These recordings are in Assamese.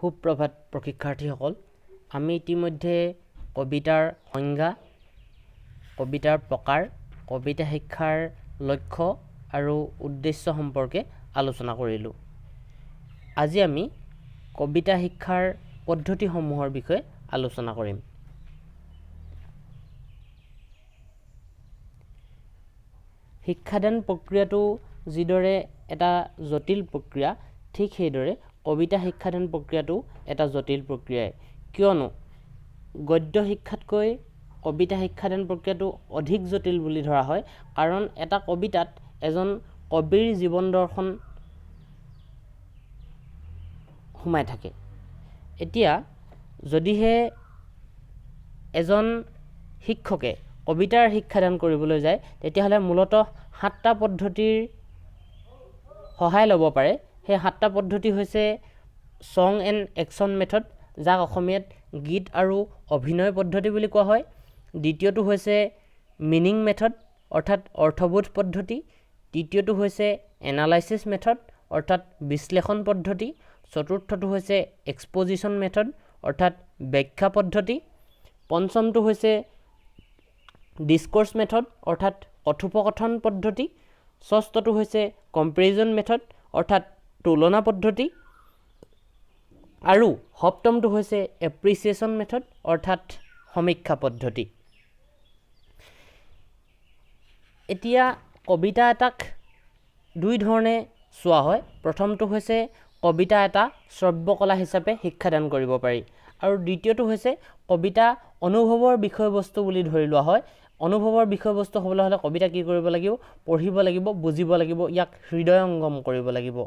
সুপ্ৰভাত প্ৰশিক্ষাৰ্থীসকল আমি ইতিমধ্যে কবিতাৰ সংজ্ঞা কবিতাৰ প্ৰকাৰ কবিতা শিক্ষাৰ লক্ষ্য আৰু উদ্দেশ্য সম্পৰ্কে আলোচনা কৰিলোঁ আজি আমি কবিতা শিক্ষাৰ পদ্ধতিসমূহৰ বিষয়ে আলোচনা কৰিম শিক্ষাদান প্ৰক্ৰিয়াটো যিদৰে এটা জটিল প্ৰক্ৰিয়া ঠিক সেইদৰে কবিতা শিক্ষাদান প্ৰক্ৰিয়াটো এটা জটিল প্ৰক্ৰিয়াই কিয়নো গদ্য শিক্ষাতকৈ কবিতা শিক্ষাদান প্ৰক্ৰিয়াটো অধিক জটিল বুলি ধৰা হয় কাৰণ এটা কবিতাত এজন কবিৰ জীৱন দৰ্শন সোমাই থাকে এতিয়া যদিহে এজন শিক্ষকে কবিতাৰ শিক্ষাদান কৰিবলৈ যায় তেতিয়াহ'লে মূলতঃ 7টা পদ্ধতিৰ সহায় ল'ব পাৰে সেই 7টা পদ্ধতি হৈছে সং এণ্ড একশ্যন মেথড যাক অসমীয়াত গীত আৰু অভিনয় পদ্ধতি বুলি কোৱা হয় দ্বিতীয়টো হৈছে মিনিং মেথড অৰ্থাৎ অৰ্থবোধ পদ্ধতি তৃতীয়টো হৈছে এনালাইসিস মেথড অৰ্থাৎ বিশ্লেষণ পদ্ধতি চতুৰ্থটো হৈছে এক্সপজিশন মেথড অৰ্থাৎ ব্যাখ্যা পদ্ধতি পঞ্চমটো হৈছে ডিসকোৰ্স মেথড অৰ্থাৎ কথোপকথন পদ্ধতি ষষ্ঠটো হৈছে কম্পেৰিজন মেথড অৰ্থাৎ তুলনা পদ্ধতি আৰু সপ্তমটো হৈছে এপ্ৰিচিয়েশ্যন মেথড অৰ্থাৎ সমীক্ষা পদ্ধতি এতিয়া কবিতা এটাক দুই ধৰণে চোৱা হয় প্ৰথমটো হৈছে কবিতা এটা শ্ৰব্য কলা হিচাপে শিক্ষাদান কৰিব পাৰি আৰু দ্বিতীয়টো হৈছে কবিতা অনুভৱৰ বিষয়বস্তু বুলি ধৰি লোৱা হয় অনুভৱৰ বিষয়বস্তু হ'বলৈ হ'লে কবিতা কি কৰিব লাগিব পঢ়িব লাগিব বুজিব লাগিব ইয়াক হৃদয়ংগম কৰিব লাগিব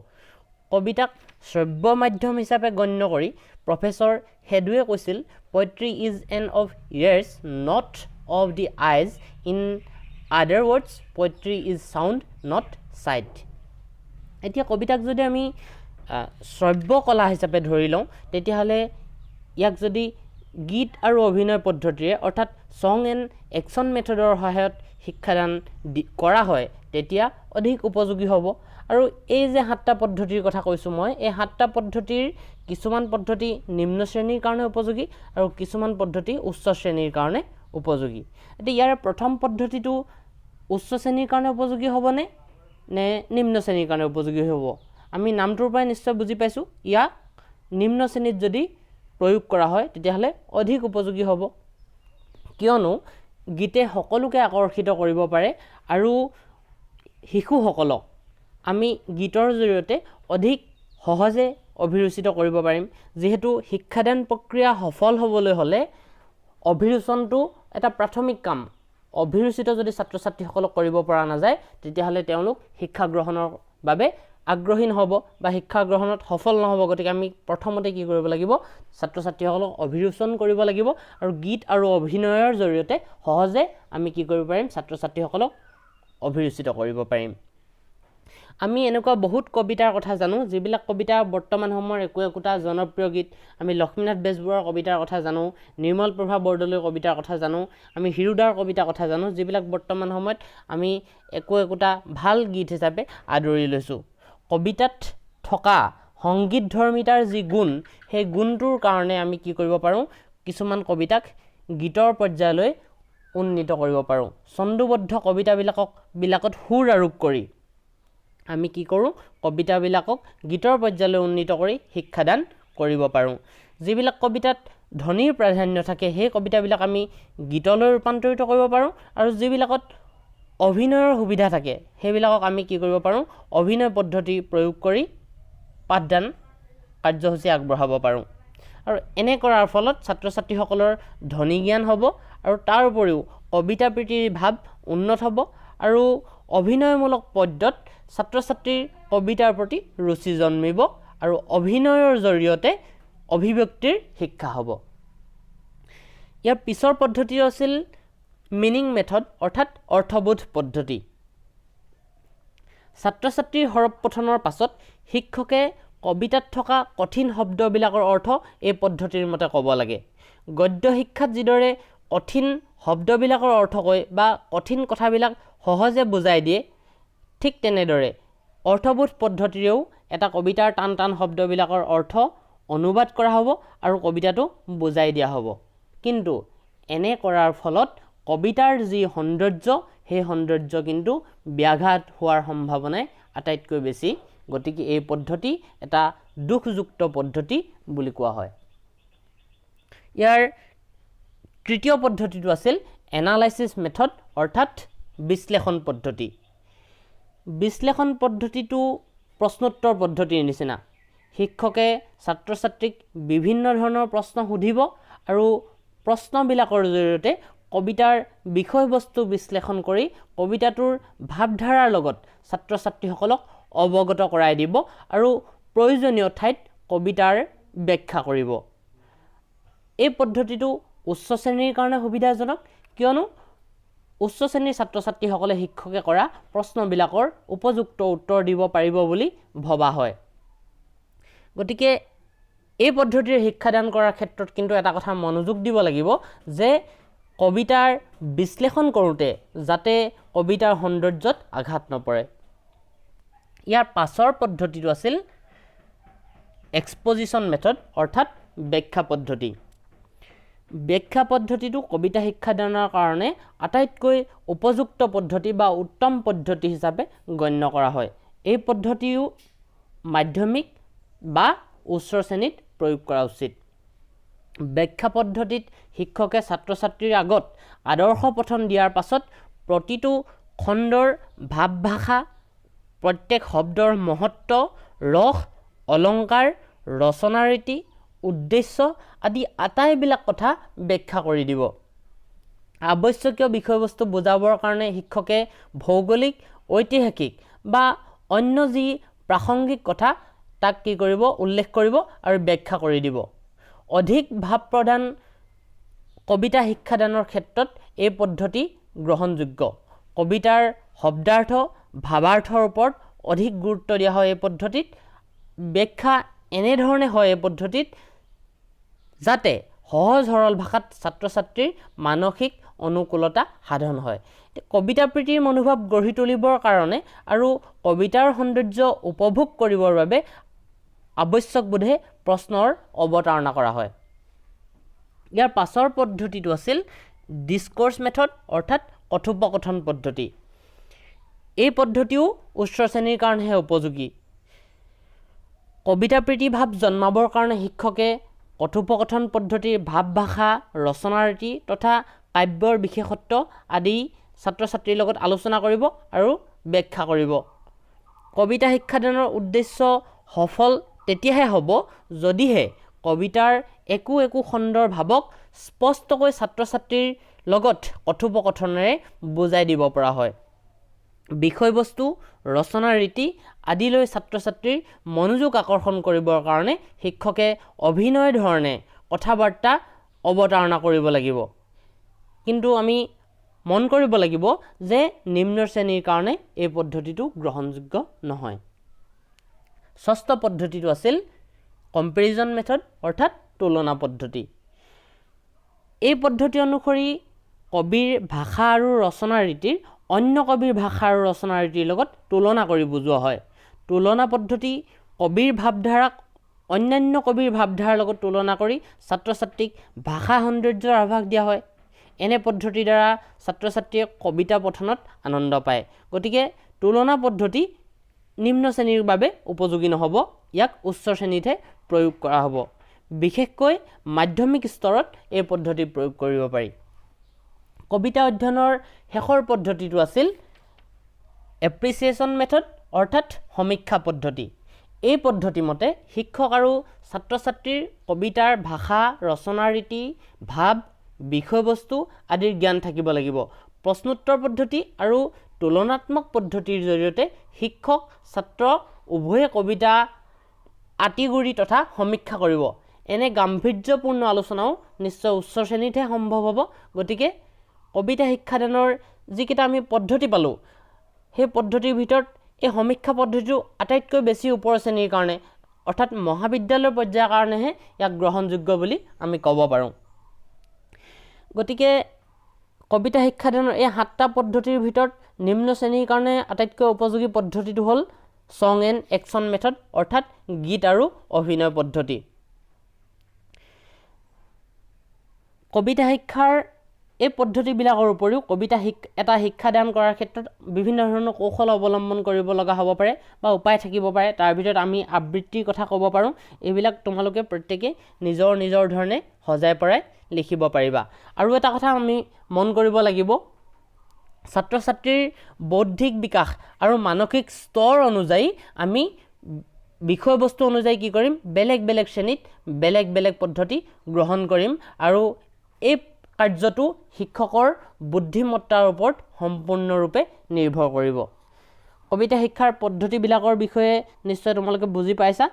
কবিতাক শ্ৰব্য মাধ্যম হিচাপে গণ্য কৰি প্ৰফেসৰ হেডুৱে কৈছিল poetry is an of ears not of the eyes in other words poetry is sound not sight এতিয়া কবিতাক যদি আমি শ্ৰব্য কলা হিচাপে ধৰি লওঁ তেতিয়াহ'লে ইয়াক যদি গীত আৰু অভিনয় পদ্ধতিৰে অৰ্থাৎ সং এণ্ড একশ্যন মেথডৰ সহায়ত শিক্ষাদান কৰা হয় তেতিয়া অধিক উপযোগী হ'ব আৰু এই যে 7টা পদ্ধতিৰ কথা কৈছোঁ মই এই 7টা পদ্ধতিৰ কিছুমান পদ্ধতি নিম্ন শ্ৰেণীৰ কাৰণে উপযোগী আৰু কিছুমান পদ্ধতি উচ্চ শ্ৰেণীৰ কাৰণে উপযোগী এতিয়া ইয়াৰ প্ৰথম পদ্ধতিটো উচ্চ শ্ৰেণীৰ কাৰণে উপযোগী হ'বনে নে নিম্ন শ্ৰেণীৰ কাৰণে উপযোগী হ'ব আমি নামটোৰ পৰাই নিশ্চয় বুজি পাইছোঁ ইয়াক নিম্ন শ্ৰেণীত যদি প্ৰয়োগ কৰা হয় তেতিয়াহ'লে অধিক উপযোগী হ'ব কিয়নো গীতে সকলোকে আকৰ্ষিত কৰিব পাৰে আৰু শিশুসকলক আমি গীতৰ জৰিয়তে অধিক সহজে অভিৰুচিত কৰিব পাৰিম যিহেতু শিক্ষাদান প্ৰক্ৰিয়া সফল হ'বলৈ হ'লে অভিৰুচনটো এটা প্ৰাথমিক কাম অভিৰুচিত যদি ছাত্ৰ ছাত্ৰীসকলক কৰিব পৰা নাযায় তেতিয়াহ'লে তেওঁলোক শিক্ষা গ্ৰহণৰ বাবে আগ্ৰহী নহ'ব বা শিক্ষা গ্ৰহণত সফল নহ'ব গতিকে আমি প্ৰথমতে কি কৰিব লাগিব ছাত্ৰ ছাত্ৰীসকলক অভিৰুচন কৰিব লাগিব আৰু গীত আৰু অভিনয়ৰ জৰিয়তে সহজে আমি কি কৰিব পাৰিম ছাত্ৰ ছাত্ৰীসকলক অভিৰুচিত কৰিব পাৰিম আমি এনেকুৱা বহুত কবিতাৰ কথা জানো যিবিলাক কবিতা বৰ্তমান সময়ৰ একোটা জনপ্ৰিয় গীত আমি লক্ষ্মীনাথ বেজবৰুৱাৰ কবিতাৰ কথা জানো নিৰ্মল প্ৰভা বৰদলৈৰ কবিতাৰ কথা জানো আমি হিৰুদাৰ কবিতাৰ কথা জানো যিবিলাক বৰ্তমান সময়ত আমি একোটা ভাল গীত হিচাপে আদৰি লৈছোঁ কবিতাত থকা সংগীত ধৰ্মিতাৰ যি গুণ সেই গুণটোৰ কাৰণে আমি কি কৰিব পাৰোঁ কিছুমান কবিতাক গীতৰ পৰ্যায়লৈ উন্নীত কৰিব পাৰোঁ ছন্দোবদ্ধ কবিতাবিলাকত সুৰ আৰোপ কৰি আমি কি কৰোঁ কবিতাবিলাকক গীতৰ পৰ্যায়লৈ উন্নীত কৰি শিক্ষাদান কৰিব পাৰোঁ যিবিলাক কবিতাত ধ্বনিৰ প্ৰাধান্য থাকে সেই কবিতাবিলাক আমি গীতলৈ ৰূপান্তৰিত কৰিব পাৰোঁ আৰু যিবিলাকত অভিনয়ৰ সুবিধা থাকে সেইবিলাকক আমি কি কৰিব পাৰোঁ অভিনয় পদ্ধতি প্ৰয়োগ কৰি পাঠদান কাৰ্যসূচী আগবঢ়াব পাৰোঁ আৰু এনে কৰাৰ ফলত ছাত্ৰ ছাত্ৰীসকলৰ ধ্বনি জ্ঞান হ'ব আৰু তাৰ উপৰিও কবিতা প্ৰীতিৰ ভাৱ উন্নত হ'ব আৰু অভিনয়মূলক পদ্যত ছাত্ৰ ছাত্ৰীৰ কবিতাৰ প্ৰতি ৰুচি জন্মিব আৰু অভিনয়ৰ জৰিয়তে অভিব্যক্তিৰ শিক্ষা হ'ব ইয়াৰ পিছৰ পদ্ধতি আছিল মিনিং মেথড অৰ্থাৎ অৰ্থবোধ পদ্ধতি ছাত্ৰ ছাত্ৰীৰ সৰব পঠনৰ পাছত শিক্ষকে কবিতাত থকা কঠিন শব্দবিলাকৰ অৰ্থ এই পদ্ধতিৰ মতে ক'ব লাগে গদ্য শিক্ষাত যিদৰে কঠিন শব্দবিলাকৰ অৰ্থ কয় বা কঠিন কথাবিলাক সহজে বুজাই দিয়ে ঠিক তেনেদৰে অৰ্থবোধ পদ্ধতিৰেও এটা কবিতাৰ টান টান শব্দবিলাকৰ অৰ্থ অনুবাদ কৰা হ'ব আৰু কবিতাটো বুজাই দিয়া হ'ব। কিন্তু এনে কৰাৰ ফলত কবিতাৰ যি সৌন্দৰ্য সেই সৌন্দৰ্য কিন্তু ব্যাঘাত হোৱাৰ সম্ভাৱনাই আটাইতকৈ বেছি। গতিকে এই পদ্ধতি এটা দুখযুক্ত পদ্ধতি বুলি কোৱা হয়। ইয়াৰ তৃতীয় পদ্ধতিটো আছিল এনালাইচিছ মেথড অৰ্থাৎ বিশ্লেষণ পদ্ধতি। বিশ্লেষণ পদ্ধতিটো প্ৰশ্নোত্তৰ পদ্ধতিৰ নিচিনা। শিক্ষকে ছাত্ৰ ছাত্ৰীক বিভিন্ন ধৰণৰ প্ৰশ্ন সুধিব আৰু প্ৰশ্নবিলাকৰ জৰিয়তে কবিতাৰ বিষয়বস্তু বিশ্লেষণ কৰি কবিতাটোৰ ভাৱধাৰাৰ লগত ছাত্ৰ ছাত্ৰীসকলক অৱগত কৰাই দিব আৰু প্ৰয়োজনীয় ঠাইত কবিতাৰ ব্যাখ্যা কৰিব। এই পদ্ধতিটো উচ্চ শ্ৰেণীৰ কাৰণে সুবিধাজনক, কিয়নো উচ্চ শ্ৰেণীৰ ছাত্ৰ ছাত্ৰীসকলে শিক্ষকে কৰা প্ৰশ্নবিলাকৰ উপযুক্ত উত্তৰ দিব পাৰিব বুলি ভবা হয়। গতিকে এই পদ্ধতিৰ শিক্ষাদান কৰাৰ ক্ষেত্ৰত কিন্তু এটা কথা মনোযোগ দিব লাগিব যে কবিতাৰ বিশ্লেষণ কৰোঁতে যাতে কবিতাৰ সৌন্দৰ্যত আঘাত নপৰে। ইয়াৰ পাছৰ পদ্ধতিটো আছিল এক্সপজিশ্যন মেথড অৰ্থাৎ ব্যাখ্যা পদ্ধতি। ব্যাখ্যা পদ্ধতিটো কবিতা শিক্ষাদানৰ কাৰণে আটাইতকৈ উপযুক্ত পদ্ধতি বা উত্তম পদ্ধতি হিচাপে গণ্য কৰা হয়। এই পদ্ধতিও মাধ্যমিক বা উচ্চ শ্ৰেণীত প্ৰয়োগ কৰা উচিত। ব্যাখ্যা পদ্ধতিত শিক্ষকে ছাত্ৰ ছাত্ৰীৰ আগত আদৰ্শ পঠন দিয়াৰ পাছত প্ৰতিটো খণ্ডৰ ভাৱভাষা, প্ৰত্যেক শব্দৰ মহত্ব, ৰস, অলংকাৰ, ৰচনা ৰীতি, উদ্দেশ্য আদি আটাইবিলাক কথা ব্যাখ্যা কৰি দিব। আৱশ্যকীয় বিষয়বস্তু বুজাবৰ কাৰণে শিক্ষকে ভৌগোলিক, ঐতিহাসিক বা অন্য যি প্ৰাসংগিক কথা তাক কি কৰিব, উল্লেখ কৰিব আৰু ব্যাখ্যা কৰি দিব। অধিক ভাৱ প্ৰদান কবিতা শিক্ষাদানৰ ক্ষেত্ৰত এই পদ্ধতি গ্ৰহণযোগ্য। কবিতাৰ শব্দাৰ্থ, ভাৱাৰ্থৰ ওপৰত অধিক গুৰুত্ব দিয়া হয় এই পদ্ধতিত। ব্যাখ্যা এনেধৰণে হয় এই পদ্ধতিত যাতে সহজ সৰল ভাষাত ছাত্ৰ ছাত্ৰীৰ মানসিক অনুকূলতা সাধন হয়। কবিতা প্ৰীতিৰ মনোভাৱ গঢ়ি তুলিবৰ কাৰণে আৰু কবিতাৰ সৌন্দৰ্য উপভোগ কৰিবৰ বাবে আৱশ্যকবোধে প্ৰশ্নৰ অৱতাৰণা কৰা হয়। ইয়াৰ পাছৰ পদ্ধতিটো আছিল ডিছক'ৰ্ছ মেথড অৰ্থাৎ কথোপকথন পদ্ধতি। এই পদ্ধতিও উচ্চ শ্ৰেণীৰ কাৰণেহে উপযোগী। কবিতা প্ৰীতি ভাৱ জন্মাবৰ কাৰণে শিক্ষকে কথোপকথন পদ্ধতিৰ ভাৱভাষা, ৰচনা ৰীতি তথা কাব্যৰ বিশেষত্ব আদি ছাত্ৰ ছাত্ৰীৰ লগত আলোচনা কৰিব আৰু ব্যাখ্যা কৰিব। কবিতা শিক্ষাদানৰ উদ্দেশ্য সফল তেতিয়াহে হ'ব যদিহে কবিতাৰ একো একো খণ্ডৰ ভাৱক স্পষ্টকৈ ছাত্ৰ ছাত্ৰীৰ লগত কথোপকথনেৰে বুজাই দিব পৰা হয়। বিষয়বস্তু, ৰচনা ৰীতি আদিলৈ ছাত্ৰ ছাত্ৰীৰ মনোযোগ আকৰ্ষণ কৰিবৰ কাৰণে শিক্ষকে অভিনয় ধৰণে কথা বাৰ্তা অৱতাৰণা কৰিব লাগিব। কিন্তু আমি মন কৰিব লাগিব যে নিম্ন শ্ৰেণীৰ কাৰণে এই পদ্ধতিটো গ্ৰহণযোগ্য নহয়। ষষ্ঠ পদ্ধতিটো আছিল কম্পেৰিজন মেথড অৰ্থাৎ তুলনা পদ্ধতি। এই পদ্ধতি অনুসৰি কবিৰ ভাষা আৰু ৰচনা ৰীতিৰ অন্য কবিৰ ভাষা আৰু ৰচনা ৰীতিৰ লগত তুলনা কৰি বুজোৱা হয়। তুলনা পদ্ধতি কবিৰ ভাৱধাৰাক অন্যান্য কবিৰ ভাৱধাৰাৰ লগত তুলনা কৰি ছাত্ৰ ছাত্ৰীক ভাষা সৌন্দৰ্যৰ আভাস দিয়া হয়। এনে পদ্ধতিৰ দ্বাৰা ছাত্ৰ ছাত্ৰীয়ে কবিতা পঠনত আনন্দ পায়। গতিকে তুলনা পদ্ধতি নিম্ন শ্ৰেণীৰ বাবে উপযোগী নহ'ব, ইয়াক উচ্চ শ্ৰেণীতহে প্ৰয়োগ কৰা হ'ব। বিশেষকৈ মাধ্যমিক স্তৰত এই পদ্ধতি প্ৰয়োগ কৰিব পাৰি। কবিতা অধ্যয়নৰ শেষৰ পদ্ধতিটো আছিল এপ্ৰিচিয়েশ্যন মেথড অৰ্থাৎ সমীক্ষা পদ্ধতি। এই পদ্ধতি মতে শিক্ষক আৰু ছাত্ৰ ছাত্ৰীৰ কবিতাৰ ভাষা, ৰচনা ৰীতি, ভাৱ, বিষয়বস্তু আদিৰ জ্ঞান থাকিব লাগিব। প্ৰশ্নোত্তৰ পদ্ধতি আৰু তুলনাত্মক পদ্ধতিৰ জৰিয়তে শিক্ষক ছাত্ৰ উভয়ে কবিতা আঁতিগুৰি তথা সমীক্ষা কৰিব। এনে গাম্ভীৰ্যপূৰ্ণ আলোচনাও নিশ্চয় উচ্চ শ্ৰেণীতহে সম্ভৱ হ'ব। গতিকে কবিতা শিক্ষাদানৰ যিকেইটা আমি পদ্ধতি পালোঁ সেই পদ্ধতিৰ ভিতৰত এই সমীক্ষা পদ্ধতিটো আটাইতকৈ বেছি ওপৰ শ্ৰেণীৰ কাৰণে অৰ্থাৎ মহাবিদ্যালয়ৰ পৰ্যায়ৰ কাৰণেহে ইয়াক গ্ৰহণযোগ্য বুলি আমি ক'ব পাৰোঁ। গতিকে কবিতা শিক্ষাদানৰ এই 7টা পদ্ধতিৰ ভিতৰত নিম্ন শ্ৰেণীৰ কাৰণে আটাইতকৈ উপযোগী পদ্ধতিটো হ'ল ছং এণ্ড একশ্যন মেথড অৰ্থাৎ গীত আৰু অভিনয় পদ্ধতি। কবিতা শিক্ষাৰ এই পদ্ধতিবিলাকৰ উপৰিও কবিতা এটা শিক্ষাদান কৰাৰ ক্ষেত্ৰত বিভিন্ন ধৰণৰ কৌশল অৱলম্বন কৰিব লগা হ'ব পাৰে বা উপায় থাকিব পাৰে। তাৰ ভিতৰত আমি আবৃত্তিৰ কথা ক'ব পাৰোঁ। এইবিলাক তোমালোকে প্ৰত্যেকেই নিজৰ নিজৰ ধৰণে সজাই পৰাই লিখিব পাৰিবা। আৰু এটা কথা আমি মন কৰিব লাগিব, ছাত্ৰ ছাত্ৰীৰ বৌদ্ধিক বিকাশ আৰু মানসিক স্তৰ অনুযায়ী আমি বিষয়বস্তু অনুযায়ী কি কৰিম, বেলেগ বেলেগ শ্ৰেণীত বেলেগ বেলেগ পদ্ধতি গ্ৰহণ কৰিম আৰু এই কাৰ্যটো শিক্ষকৰ বুদ্ধিমত্তাৰ ওপৰত সম্পূৰ্ণৰূপে নিৰ্ভৰ কৰিব। কবিতা শিক্ষাৰ পদ্ধতিবিলাকৰ বিষয়ে নিশ্চয় তোমালোকে বুজি পাইছা।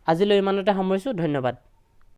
আজিলৈ ইমানতে সামৰিছোঁ। ধন্যবাদ।